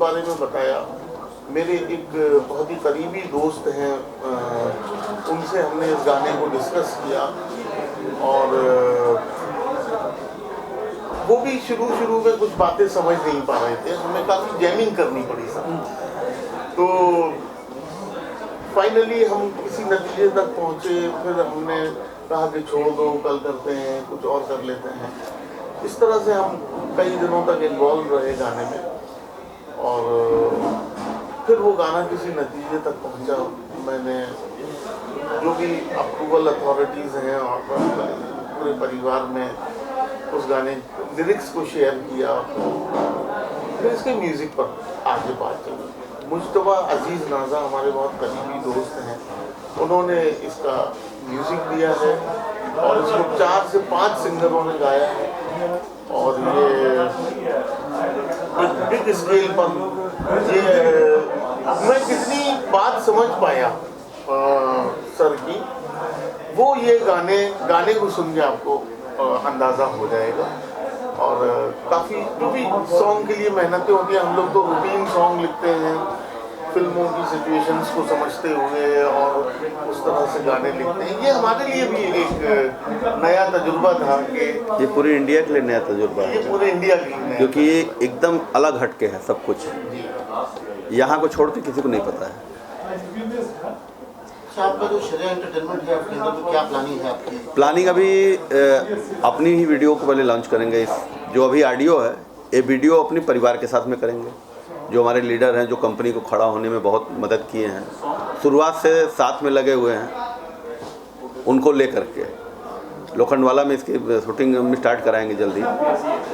बारे में बताया। मेरे एक बहुत ही करीबी दोस्त हैं, उनसे हमने इस गाने को डिस्कस किया और वो भी शुरू में कुछ बातें समझ नहीं पा रहे थे, हमें काफ़ी जैमिंग करनी पड़ी सब। तो फाइनली हम किसी नतीजे तक पहुँचे। फिर हमने कहा कि छोड़ दो, कल करते हैं, कुछ और कर लेते हैं। इस तरह से हम कई दिनों तक इन्वॉल्व रहे गाने में और फिर वो गाना किसी नतीजे तक पहुंचा। मैंने जो भी अप्रूवल अथॉरिटीज़ हैं और पूरे परिवार में उस गाने लिरिक्स को शेयर किया। फिर इसके म्यूज़िक पर आगे बात चली। मुज्तबा अजीज़ नाज़ा हमारे बहुत करीबी दोस्त हैं, उन्होंने इसका म्यूज़िक दिया है और इसको 4 से 5 सिंगरों ने गाया है और ये एक बिग स्केल पर ये मैं कितनी बात समझ पाया सर की, वो ये गाने को सुन के आपको अंदाज़ा हो जाएगा। और काफ़ी जो भी सॉन्ग के लिए मेहनतें होती हैं, हम लोग तो रूटीन सॉन्ग लिखते हैं फिल्मों की सिचुएशंस को समझते हुए और उस तरह से गाने लिखते हैं। ये हमारे लिए भी एक नया तजुर्बा था कि ये पूरी इंडिया के लिए नया तजुर्बा है, ये पूरे इंडिया के लिए, क्योंकि ये एकदम अलग हटके है सब कुछ, यहाँ को छोड़ के किसी को नहीं पता है। आपका जो श्रेया एंटरटेनमेंट है, आपके अंदर तो क्या प्लानिंग है आपकी? प्लानिंग अभी अपनी ही वीडियो को पहले लॉन्च करेंगे। इस जो अभी ऑडियो है, ये वीडियो अपने परिवार के साथ में करेंगे। जो हमारे लीडर हैं, जो कंपनी को खड़ा होने में बहुत मदद किए हैं, शुरुआत से साथ में लगे हुए हैं, उनको ले करके लोखंडवाला में इसकी शूटिंग में स्टार्ट कराएंगे जल्दी।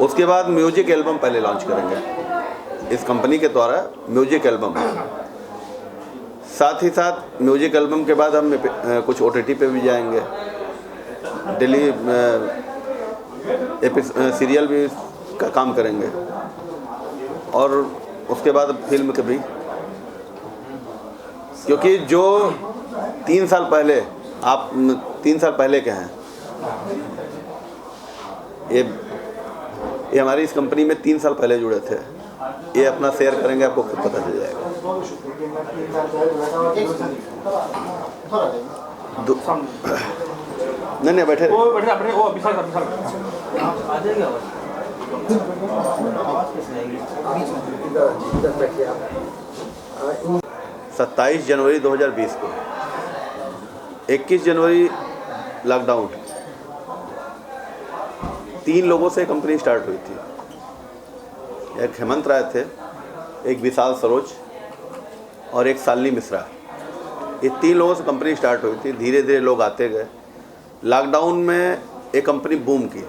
उसके बाद म्यूजिक एल्बम पहले लॉन्च करेंगे इस कंपनी के द्वारा, म्यूजिक एल्बम। साथ ही साथ म्यूजिक एल्बम के बाद हम कुछ OTT पे भी जाएंगे, डेली सीरियल भी का काम करेंगे और उसके बाद फिल्म के भी, क्योंकि जो 3 साल पहले आप 3 साल पहले के हैं, ये हमारी इस कंपनी में 3 साल पहले जुड़े थे। ये अपना शेयर करेंगे, आपको खुद पता चल जाएगा। नहीं बैठे वो अभी 27 जनवरी 2020 को 21 जनवरी लॉकडाउन, 3 लोगों से कंपनी स्टार्ट हुई थी। एक हेमंत राय थे, एक विशाल सरोज और एक शालिनी मिश्रा। ये 3 लोगों से कंपनी स्टार्ट हुई थी। धीरे धीरे लोग आते गए। लॉकडाउन में एक कंपनी बूम की।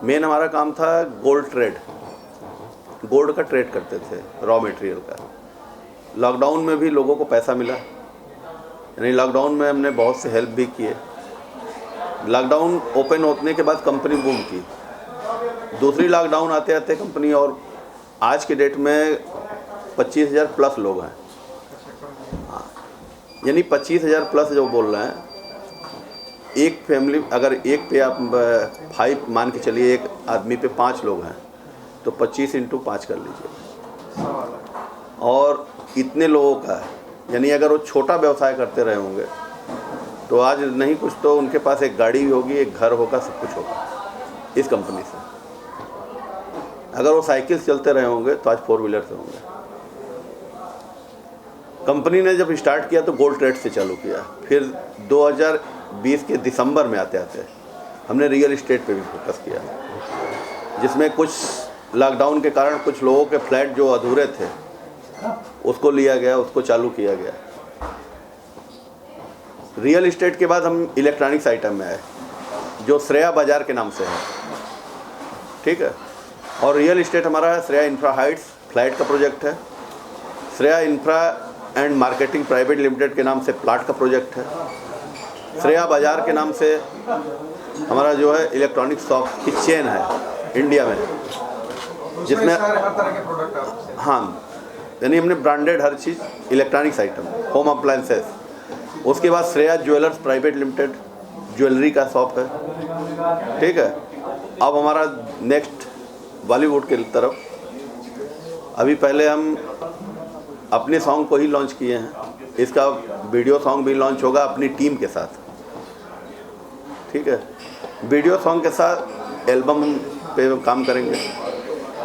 मेन हमारा काम था गोल्ड ट्रेड, गोल्ड का ट्रेड करते थे, रॉ मटेरियल का। लॉकडाउन में भी लोगों को पैसा मिला, यानी लॉकडाउन में हमने बहुत से हेल्प भी किए। लॉकडाउन ओपन होने के बाद कंपनी बूम की। दूसरी लॉकडाउन आते आते कंपनी, और आज के डेट में 25,000 प्लस लोग हैं। हाँ, यानी 25,000 प्लस जो बोल रहे हैं, एक फैमिली अगर एक पे आप 5 मान के चलिए, एक आदमी पे 5 लोग हैं तो 25 × 5 कर लीजिए। और इतने लोगों का, यानी अगर वो छोटा व्यवसाय करते रहे होंगे तो आज नहीं कुछ तो उनके पास एक गाड़ी भी होगी, एक घर होगा, सब कुछ होगा इस कंपनी से। अगर वो साइकिल से चलते रहे होंगे तो आज 4 व्हीलर से होंगे। कंपनी ने जब स्टार्ट किया तो गोल्ड ट्रेड से चालू किया, फिर 2020 के दिसंबर में आते आते हमने रियल इस्टेट पे भी फोकस किया, जिसमें कुछ लॉकडाउन के कारण कुछ लोगों के फ्लैट जो अधूरे थे उसको लिया गया, उसको चालू किया गया। रियल इस्टेट के बाद हम इलेक्ट्रॉनिक्स आइटम में आए, जो श्रेया बाजार के नाम से है, ठीक है। और रियल इस्टेट हमारा है श्रेया इंफ्रा हाइट्स, फ्लैट का प्रोजेक्ट है। Shreya infra and marketing private limited के नाम से प्लाट का प्रोजेक्ट है। श्रेया बाजार के नाम से हमारा जो है इलेक्ट्रॉनिक शॉप की चेन है इंडिया में, जिसमें हर तरह के प्रोडक्ट, हाँ, यानी हमने ब्रांडेड हर चीज़, इलेक्ट्रॉनिक्स आइटम, होम अप्लायंसेस। उसके बाद Shreya jewellers private limited, jewellery का शॉप है, ठीक है। अब हमारा नेक्स्ट बॉलीवुड की तरफ अभी पहले हम अपने सॉन्ग को ही लॉन्च किए हैं, इसका वीडियो सॉन्ग भी लॉन्च होगा अपनी टीम के साथ, ठीक है। वीडियो सॉन्ग के साथ एल्बम पे काम करेंगे,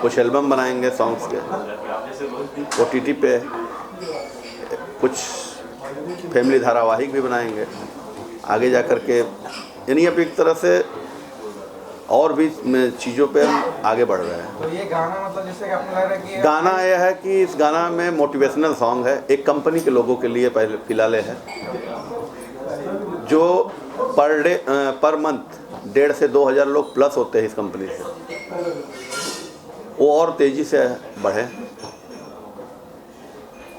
कुछ एल्बम बनाएंगे सॉन्ग्स के, OTT पे कुछ फैमिली धारावाहिक भी बनाएंगे आगे जा कर के, यानी अब एक तरह से और भी चीज़ों पे हम आगे बढ़ रहे हैं। तो ये गाना मतलब जैसे कि आपको लग रहा है कि गाना यह है कि इस गाना में मोटिवेशनल सॉन्ग है, एक कंपनी के लोगों के लिए पहले फिलहाल है, जो पर मंथ 1,500 से 2,000 लोग प्लस होते हैं इस कंपनी से, वो और तेज़ी से बढ़े।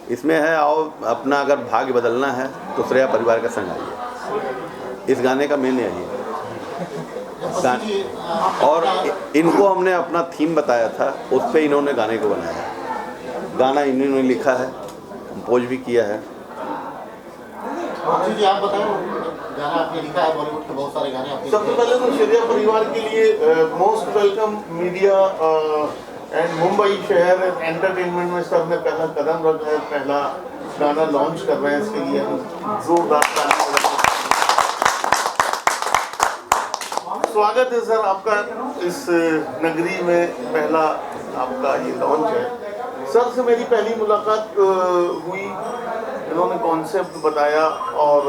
इसमें है आओ अपना अगर भाग्य बदलना है तो श्रेया परिवार का संग आइए, इस गाने का मेन यही है। और इनको हमने अपना थीम बताया था, उस पर इन्होंने गाने को बनाया, गाना इन्होंने लिखा है, कंपोज भी किया है। जी आप बताएं, गाना आपने लिखा है, बॉलीवुड के बहुत सारे गाने आपने। सबसे पहले तो श्रेया परिवार के लिए most welcome media and Mumbai शहर एंटरटेनमेंट में सर ने पहला कदम रखा है, पहला गाना लॉन्च कर रहे हैं, इसके लिए हम जोरदार ताली बजाएं। स्वागत है सर आपका इस नगरी में, पहला आपका ये लॉन्च है। सर से मेरी पहली मुलाकात हुई, इन्होंने कॉन्सेप्ट बताया और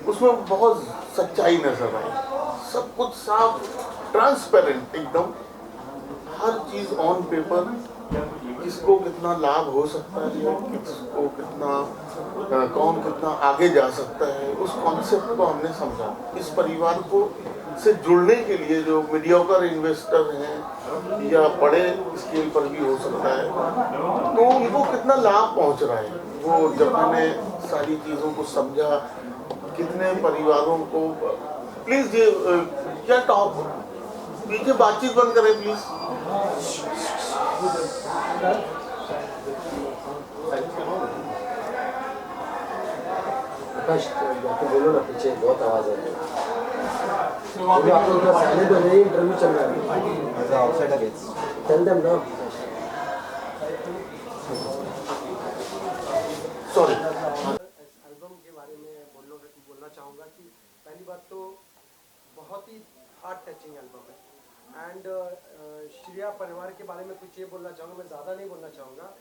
उसमें बहुत सच्चाई नजर आई, सब कुछ साफ ट्रांसपेरेंट एकदम, हर चीज़ ऑन पेपर, किसको कितना लाभ हो सकता है, किसको कितना कौन कितना आगे जा सकता है, उस कॉन्सेप्ट को हमने समझा। इस परिवार को से जुड़ने के लिए जो मीडियोकर इन्वेस्टर हैं या बड़े स्केल पर भी हो सकता है, तो उनको कितना लाभ पहुंच रहा है, वो जब मैंने सारी चीज़ों को समझा, कितने परिवारों को। प्लीज़ ये क्या टॉप पीछे बातचीत बंद करें प्लीज़। बोलो ना, पीछे बहुत आवाज है। आप लोग साइलेंट हो जाइए, इंटरव्यू चल रहा है। टेल देम ना। सॉरी। एल्बम के बारे में बोलना चाहूँगा कि पहली बात तो बहुत ही हार्ट टचिंग एल्बम है, एंड श्रेया परिवार के बारे में कुछ ये बोलना चाहूँगा, मैं ज़्यादा नहीं बोलना चाहूँगा।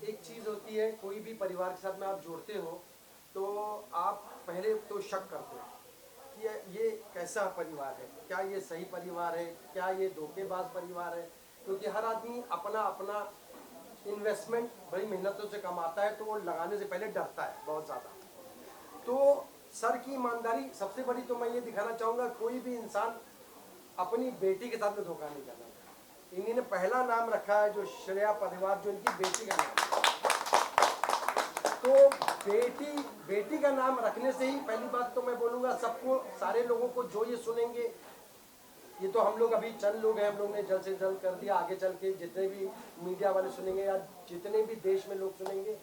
एक चीज़ होती है, कोई भी परिवार के साथ में आप जुड़ते हो तो आप पहले तो शक करते हो कि ये कैसा परिवार है, क्या ये सही परिवार है, क्या ये धोखेबाज परिवार है, क्योंकि हर आदमी अपना अपना इन्वेस्टमेंट बड़ी मेहनतों से कमाता है, तो वो लगाने से पहले डरता है बहुत ज़्यादा। तो सर की ईमानदारी सबसे बड़ी तो मैं ये दिखाना चाहूँगा, कोई भी इंसान अपनी बेटी के साथ में धोखा नहीं करना। इन्हीं ने पहला नाम रखा है जो श्रेया परिवार, जो इनकी बेटी का नाम है। तो बेटी का नाम रखने से ही पहली बात तो मैं बोलूँगा सबको, सारे लोगों को जो ये सुनेंगे, ये तो हम लोग अभी चंद लोग हैं, हम लोग ने जल्द से जल्द कर दिया, आगे चल के जितने भी मीडिया वाले सुनेंगे या जितने भी देश में लोग सुनेंगे,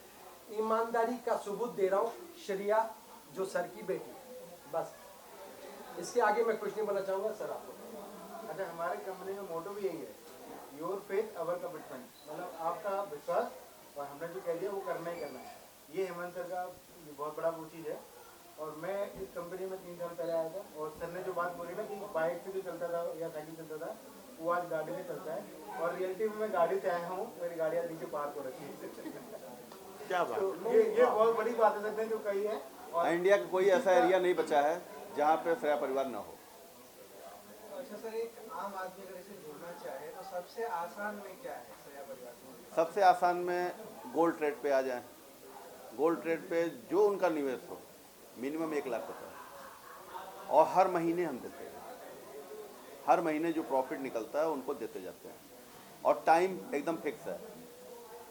ईमानदारी का सबूत दे रहा हूँ, श्रेया जो सर की बेटी है, बस इसके आगे मैं कुछ नहीं बोलना चाहूँगा। सर आपको अच्छा, हमारे कंपनी में मोटो भी यही है, योर फेथ अवर कमिटमेंट, मतलब आपका विश्वास और हमने जो कह दिया वो करना ही करना है। ये हेमंत सर का बहुत बड़ा वो चीज़ है। और मैं इस कंपनी में 3 साल पहले आया था, और सर ने जो बात बोली ना कि बाइक से जो चलता था या साइकिल चलता था, वो आज गाड़ी से चलता है। और रियलिटी में मैं गाड़ी से आया हूँ, मेरी गाड़ियाँ नीचे पार्क हो रखी है। क्या बात। तो ये बहुत बड़ी बात है सकते हैं जो कही है। और इंडिया का कोई ऐसा एरिया नहीं बचा है जहाँ पे श्रेया परिवार ना हो। अच्छा सर, एक आम आदमी अगर इसे जुड़ना चाहे तो सबसे आसान में क्या है श्रेया परिवार में? सबसे आसान में गोल्ड ट्रेड पे आ जाएं। गोल्ड ट्रेड पे जो उनका निवेश हो, मिनिमम 1 लाख होता है, और हर महीने हम देते हैं, हर महीने जो प्रॉफिट निकलता है उनको देते जाते हैं, और टाइम एकदम फिक्स है।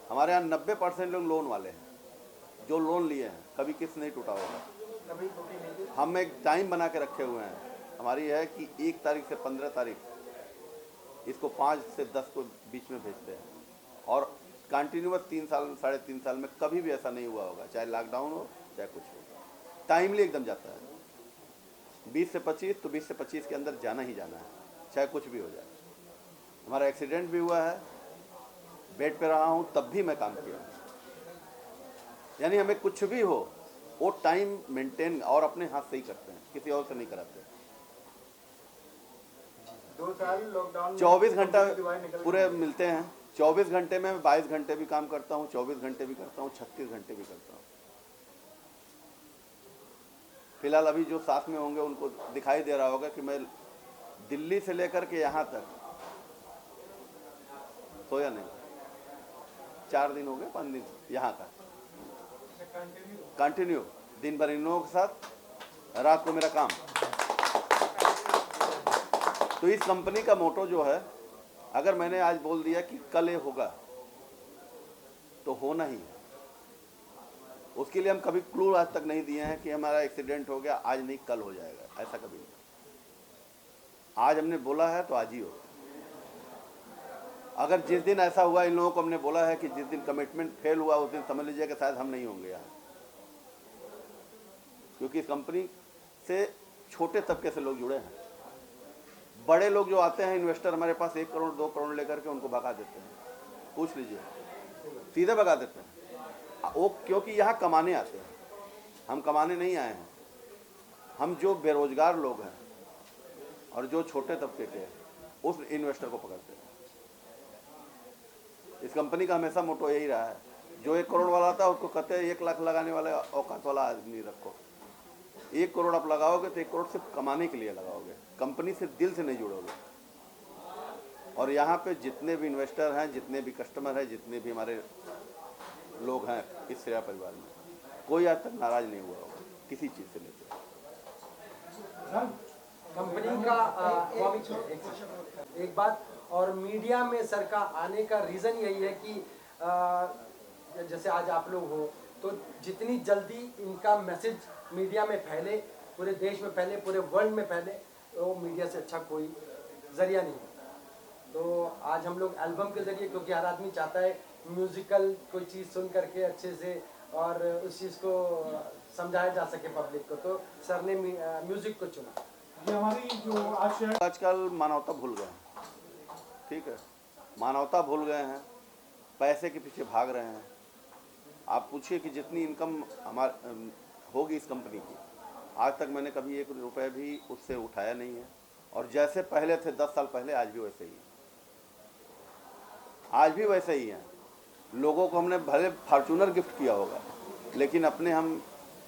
हमारे यहाँ 90% लोग लोन वाले हैं, जो लोन लिए हैं कभी किस्त नहीं टूटा होगा, कभी टूटी नहीं। हम एक टाइम बना के रखे हुए हैं। हमारी है कि 1 तारीख से 15 तारीख इसको 5 से 10 को बीच में भेजते हैं, और कंटिन्यूअस 3 साल 3.5 साल में कभी भी ऐसा नहीं हुआ होगा, चाहे लॉकडाउन हो चाहे कुछ हो, टाइमली एकदम जाता है। 20 से 25 तो 20 से 25 के अंदर जाना ही जाना है, चाहे कुछ भी हो जाए। हमारा एक्सीडेंट भी हुआ है, बेड पे रहा हूँ तब भी मैं काम किया हूँ। यानी हमें कुछ भी हो वो टाइम मेंटेन और अपने हाथ से ही करते हैं, किसी और से नहीं कराते। 2 साल लॉकडाउन में 24 घंटा दीवार निकल पूरे मिलते हैं। 24 घंटे में 22 घंटे भी काम करता हूँ, 24 घंटे भी करता हूँ, 36 घंटे भी करता हूँ। फिलहाल अभी जो साथ में होंगे उनको दिखाई दे रहा होगा कि मैं दिल्ली से लेकर के यहाँ तक सोया नहीं। 4 दिन हो गए, 5 दिन यहाँ का कंटिन्यू, दिन भर इन लोगों के साथ, रात को मेरा काम। तो इस कंपनी का मोटो जो है, अगर मैंने आज बोल दिया कि कल ये होगा तो होना ही है। उसके लिए हम कभी क्लू आज तक नहीं दिए हैं कि हमारा एक्सीडेंट हो गया, आज नहीं कल हो जाएगा, ऐसा कभी नहीं। आज हमने बोला है तो आज ही होगा। अगर जिस दिन ऐसा हुआ, इन लोगों को हमने बोला है कि जिस दिन कमिटमेंट फेल हुआ उस दिन समझ लीजिए कि शायद हम नहीं होंगे यहाँ, क्योंकि इस कंपनी से छोटे तबके से लोग जुड़े हैं। बड़े लोग जो आते हैं इन्वेस्टर हमारे पास 1 करोड़ 2 करोड़ लेकर के, उनको भगा देते हैं, पूछ लीजिए, सीधे भगा देते हैं वो, क्योंकि यहाँ कमाने आते हैं। हम कमाने नहीं आए हैं। हम जो बेरोजगार लोग हैं और जो छोटे तबके के हैं उस इन्वेस्टर को पकड़ते हैं। इस कंपनी का हमेशा मोटो यही रहा है, जो 1 करोड़ वाला था उसको कहते हैं 1 लाख लगाने वाले औकात वाला आदमी रखो। 1 करोड़ आप लगाओगे तो 1 करोड़ सिर्फ कमाने के लिए लगाओगे, कंपनी से दिल से नहीं जुड़ोगे। और यहाँ पे जितने भी इन्वेस्टर हैं, जितने भी कस्टमर हैं, जितने भी हमारे लोग हैं इस श्रेया परिवार में, कोई आज तक नाराज नहीं हुआ होगा किसी चीज़ से लेकर। कंपनी का एक बात, और मीडिया में सर का आने का रीज़न यही है कि जैसे आज आप लोग हो तो जितनी जल्दी इनका मैसेज मीडिया में फैले, पूरे देश में फैले, पूरे वर्ल्ड में फैले, तो मीडिया से अच्छा कोई ज़रिया नहीं है। तो आज हम लोग एल्बम के ज़रिए, क्योंकि हर आदमी चाहता है म्यूज़िकल कोई चीज़ सुन करके अच्छे से और उस चीज़ को समझाया जा सके पब्लिक को, तो सर ने म्यूज़िक को चुना। ये हमारी जो आजकल मानवता भूल गए हैं, ठीक है, मानवता भूल गए हैं, पैसे के पीछे भाग रहे हैं। आप पूछिए कि जितनी इनकम हमारे होगी इस कंपनी की, आज तक मैंने कभी 1 रुपये भी उससे उठाया नहीं है। और जैसे पहले थे 10 साल पहले, आज भी वैसे ही है, आज भी वैसे ही हैं। लोगों को हमने भले फॉर्च्यूनर गिफ्ट किया होगा, लेकिन अपने हम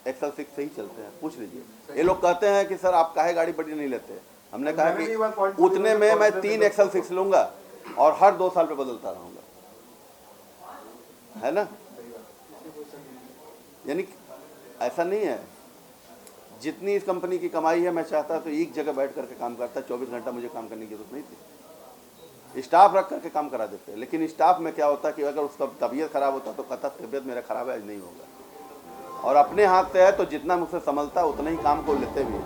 एक्सल 6 से ही चलते हैं। पूछ लीजिए, ये लोग कहते हैं कि सर आप काहे गाड़ी बड़ी नहीं लेते। हमने कहा कि उतने में मैं 3 एक्सल 6 लूँगा और हर 2 साल पे बदलता रहूँगा, है ना। यानी ऐसा नहीं है, जितनी इस कंपनी की कमाई है मैं चाहता तो एक जगह बैठ करके काम करता, 24 घंटा मुझे काम करने की जरूरत नहीं थी। स्टाफ रख करके काम करा देते, लेकिन स्टाफ में क्या होता कि अगर उसका तबीयत खराब होता तो कहता तबीयत मेरा खराब है, आज नहीं होगा। और अपने हाथ से है तो जितना मुझसे संभलता उतना ही काम को लेते भी।